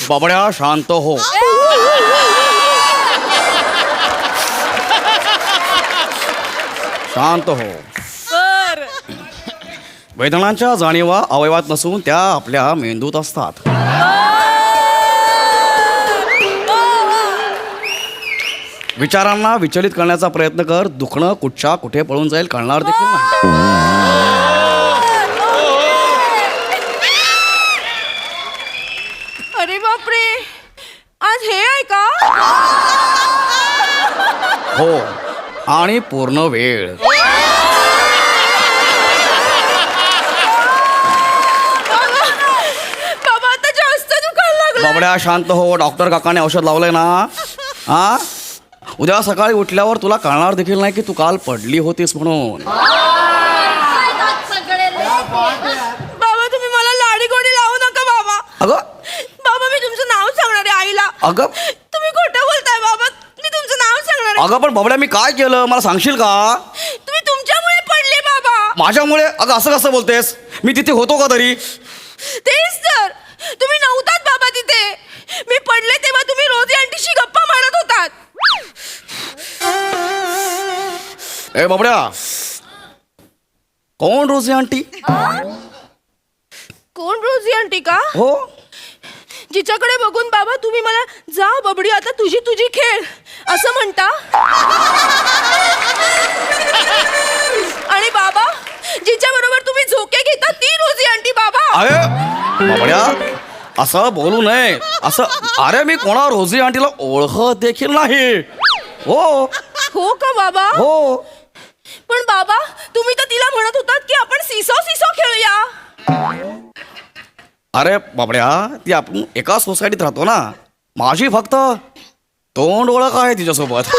बाबड्या शांत हो. शांत हो. सर वेदनांच्या जाणीवा अवयवात नसून त्या आपल्या मेंदूत असतात. विचारांना विचलित करण्याचा प्रयत्न कर. दुखणं कुठच्या कुठे पळून जाईल कळणार देखील नाही. अरे बापरे, आज हे आहे का? हो, आणि पूर्ण वेळ. बाबा आता जास्त दुखायला लागलं. बाबड्या शांत हो. डॉक्टर काकाने औषध लावलंय ना. हा, उद्या सकाळी उठल्यावर तुला कळणार देखील नाही की तू काल पडली होतीस म्हणून. बाबा तुम्ही मला लाडी गोडी लावू नका बाबा. अगं बाबा मी तुमचं नाव सांगणार आहे आईला. अगं तुम्ही खोटं बोलताय बाबा. मी तुमचं नाव सांगणार आहे. अगं पण बाबड्या मी काय केलं मला सांगशील का? तुम्ही तुमच्यामुळे पडले बाबा. माझ्यामुळे? अगं असं कसं बोलतेस? मी तिथे होतो का तरी? तेच तर, तुम्ही नव्हतात बाबा तिथे. मी पडले तेव्हा तुम्ही रोजी आंटीशी गप्पा मारत होतात. ए बाबड्या, कोण रोजी आंटी? कोण रोजी आंटी का? हो, जिच्याकडे बघून बाबा तुम्ही मला जा बबडी आता तुझी तुझी खेळ असं म्हणता. आणि बाबा जिच्या बरोबर तुम्ही झोके घेता ती रोजी आंटी बाबा. अरे बाबड्या असं बोलू नये. असं, अरे मी कोणा रोजी आंटीला ओळखत देखील नाही. हो हो का बाबा? हो. पण बाबा तुम्ही तर तिला म्हणत होतात की आपण सिसो सिसो खेळूया. अरे बाबड्या ती आपण एका सोसायटीत राहतो ना. माझी फक्त तोंड ओळख आहे तिच्यासोबत.